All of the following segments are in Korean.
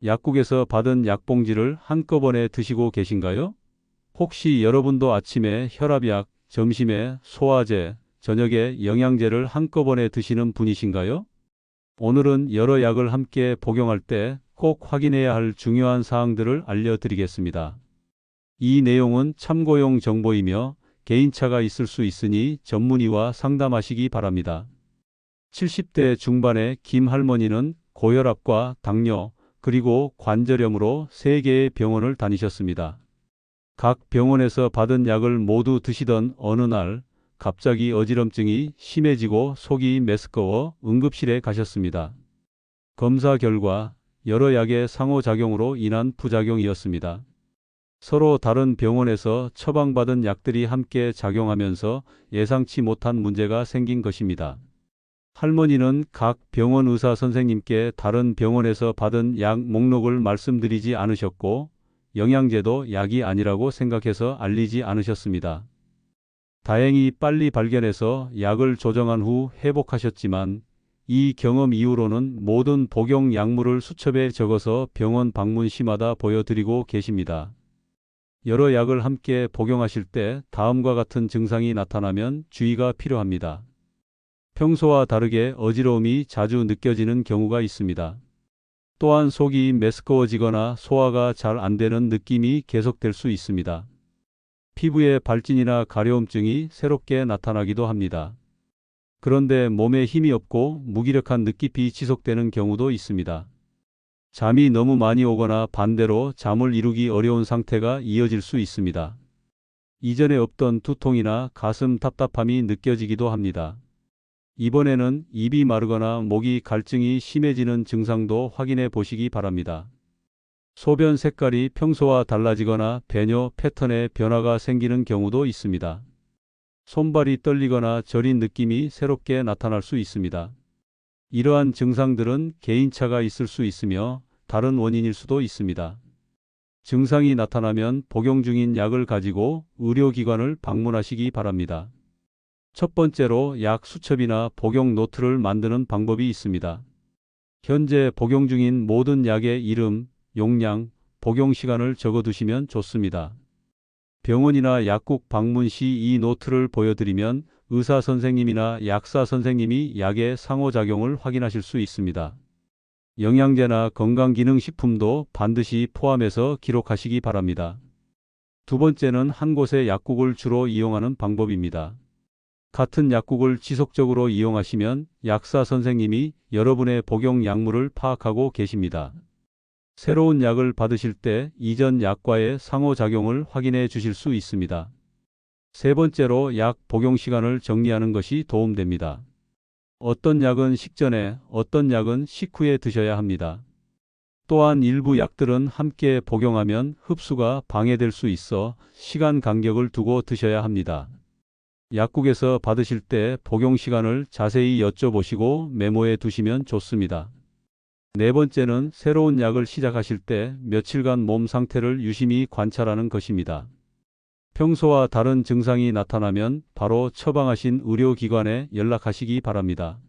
약국에서 받은 약봉지를 한꺼번에 드시고 계신가요? 혹시 여러분도 아침에 혈압약, 점심에 소화제, 저녁에 영양제를 한꺼번에 드시는 분이신가요? 오늘은 여러 약을 함께 복용할 때 꼭 확인해야 할 중요한 사항들을 알려드리겠습니다. 이 내용은 참고용 정보이며 개인차가 있을 수 있으니 전문의와 상담하시기 바랍니다. 70대 중반의 김 할머니는 고혈압과 당뇨, 그리고 관절염으로 3개의 병원을 다니셨습니다. 각 병원에서 받은 약을 모두 드시던 어느 날 갑자기 어지럼증이 심해지고 속이 메스꺼워 응급실에 가셨습니다. 검사 결과 여러 약의 상호작용으로 인한 부작용이었습니다. 서로 다른 병원에서 처방받은 약들이 함께 작용하면서 예상치 못한 문제가 생긴 것입니다. 할머니는 각 병원 의사 선생님께 다른 병원에서 받은 약 목록을 말씀드리지 않으셨고 영양제도 약이 아니라고 생각해서 알리지 않으셨습니다. 다행히 빨리 발견해서 약을 조정한 후 회복하셨지만 이 경험 이후로는 모든 복용 약물을 수첩에 적어서 병원 방문 시마다 보여드리고 계십니다. 여러 약을 함께 복용하실 때 다음과 같은 증상이 나타나면 주의가 필요합니다. 평소와 다르게 어지러움이 자주 느껴지는 경우가 있습니다. 또한 속이 메스꺼워지거나 소화가 잘 안 되는 느낌이 계속될 수 있습니다. 피부에 발진이나 가려움증이 새롭게 나타나기도 합니다. 그런데 몸에 힘이 없고 무기력한 느낌이 지속되는 경우도 있습니다. 잠이 너무 많이 오거나 반대로 잠을 이루기 어려운 상태가 이어질 수 있습니다. 이전에 없던 두통이나 가슴 답답함이 느껴지기도 합니다. 이번에는 입이 마르거나 목이 갈증이 심해지는 증상도 확인해 보시기 바랍니다. 소변 색깔이 평소와 달라지거나 배뇨 패턴에 변화가 생기는 경우도 있습니다. 손발이 떨리거나 저린 느낌이 새롭게 나타날 수 있습니다. 이러한 증상들은 개인차가 있을 수 있으며 다른 원인일 수도 있습니다. 증상이 나타나면 복용 중인 약을 가지고 의료기관을 방문하시기 바랍니다. 첫 번째로 약 수첩이나 복용 노트를 만드는 방법이 있습니다. 현재 복용 중인 모든 약의 이름, 용량, 복용 시간을 적어두시면 좋습니다. 병원이나 약국 방문 시 이 노트를 보여드리면 의사 선생님이나 약사 선생님이 약의 상호작용을 확인하실 수 있습니다. 영양제나 건강기능식품도 반드시 포함해서 기록하시기 바랍니다. 두 번째는 한 곳의 약국을 주로 이용하는 방법입니다. 같은 약국을 지속적으로 이용하시면 약사 선생님이 여러분의 복용 약물을 파악하고 계십니다. 새로운 약을 받으실 때 이전 약과의 상호작용을 확인해 주실 수 있습니다. 세 번째로 약 복용 시간을 정리하는 것이 도움됩니다. 어떤 약은 식전에, 어떤 약은 식후에 드셔야 합니다. 또한 일부 약들은 함께 복용하면 흡수가 방해될 수 있어 시간 간격을 두고 드셔야 합니다. 약국에서 받으실 때 복용 시간을 자세히 여쭤보시고 메모해 두시면 좋습니다. 네 번째는 새로운 약을 시작하실 때 며칠간 몸 상태를 유심히 관찰하는 것입니다. 평소와 다른 증상이 나타나면 바로 처방하신 의료기관에 연락하시기 바랍니다.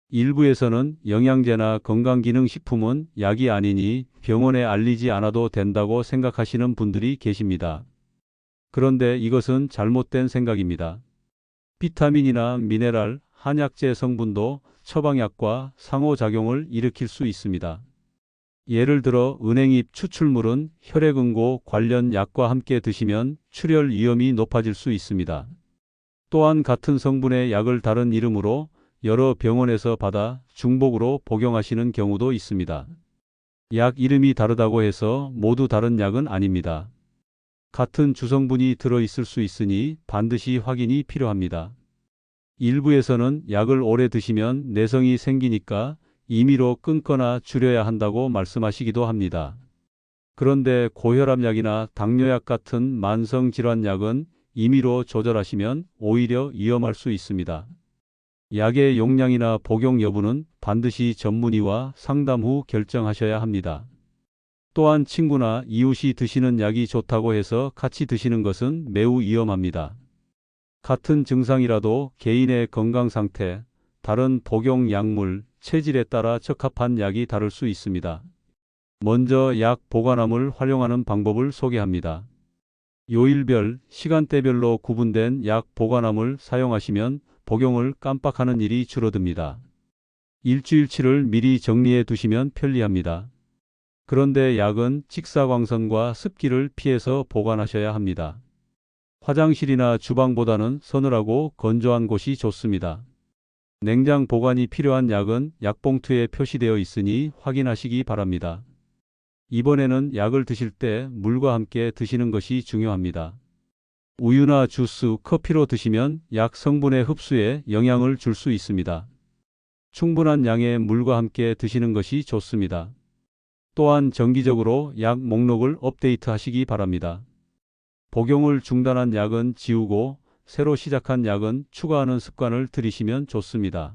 일부에서는 영양제나 건강기능식품은 약이 아니니 병원에 알리지 않아도 된다고 생각하시는 분들이 계십니다. 그런데 이것은 잘못된 생각입니다. 비타민이나 미네랄, 한약재 성분도 처방약과 상호작용을 일으킬 수 있습니다. 예를 들어 은행잎 추출물은 혈액응고 관련 약과 함께 드시면 출혈 위험이 높아질 수 있습니다. 또한 같은 성분의 약을 다른 이름으로 여러 병원에서 받아 중복으로 복용하시는 경우도 있습니다. 약 이름이 다르다고 해서 모두 다른 약은 아닙니다. 같은 주성분이 들어있을 수 있으니 반드시 확인이 필요합니다. 일부에서는 약을 오래 드시면 내성이 생기니까 임의로 끊거나 줄여야 한다고 말씀하시기도 합니다. 그런데 고혈압약이나 당뇨약 같은 만성질환약은 임의로 조절하시면 오히려 위험할 수 있습니다. 약의 용량이나 복용 여부는 반드시 전문의와 상담 후 결정하셔야 합니다. 또한 친구나 이웃이 드시는 약이 좋다고 해서 같이 드시는 것은 매우 위험합니다. 같은 증상이라도 개인의 건강 상태, 다른 복용 약물, 체질에 따라 적합한 약이 다를 수 있습니다. 먼저 약 보관함을 활용하는 방법을 소개합니다. 요일별, 시간대별로 구분된 약 보관함을 사용하시면 복용을 깜빡하는 일이 줄어듭니다. 일주일치를 미리 정리해 두시면 편리합니다. 그런데 약은 직사광선과 습기를 피해서 보관하셔야 합니다. 화장실이나 주방보다는 서늘하고 건조한 곳이 좋습니다. 냉장 보관이 필요한 약은 약봉투에 표시되어 있으니 확인하시기 바랍니다. 이번에는 약을 드실 때 물과 함께 드시는 것이 중요합니다. 우유나 주스, 커피로 드시면 약 성분의 흡수에 영향을 줄 수 있습니다. 충분한 양의 물과 함께 드시는 것이 좋습니다. 또한 정기적으로 약 목록을 업데이트하시기 바랍니다. 복용을 중단한 약은 지우고 새로 시작한 약은 추가하는 습관을 들이시면 좋습니다.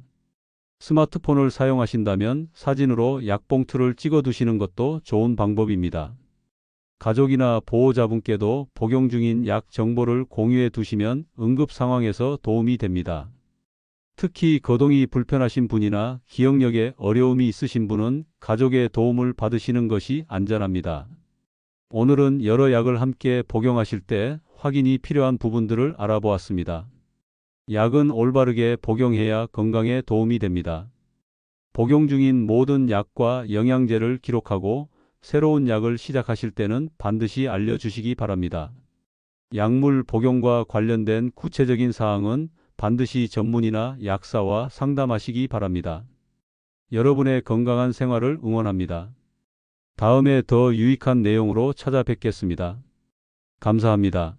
스마트폰을 사용하신다면 사진으로 약봉투를 찍어 두시는 것도 좋은 방법입니다. 가족이나 보호자분께도 복용 중인 약 정보를 공유해 두시면 응급 상황에서 도움이 됩니다. 특히 거동이 불편하신 분이나 기억력에 어려움이 있으신 분은 가족의 도움을 받으시는 것이 안전합니다. 오늘은 여러 약을 함께 복용하실 때 확인이 필요한 부분들을 알아보았습니다. 약은 올바르게 복용해야 건강에 도움이 됩니다. 복용 중인 모든 약과 영양제를 기록하고 새로운 약을 시작하실 때는 반드시 알려주시기 바랍니다. 약물 복용과 관련된 구체적인 사항은 반드시 전문의나 약사와 상담하시기 바랍니다. 여러분의 건강한 생활을 응원합니다. 다음에 더 유익한 내용으로 찾아뵙겠습니다. 감사합니다.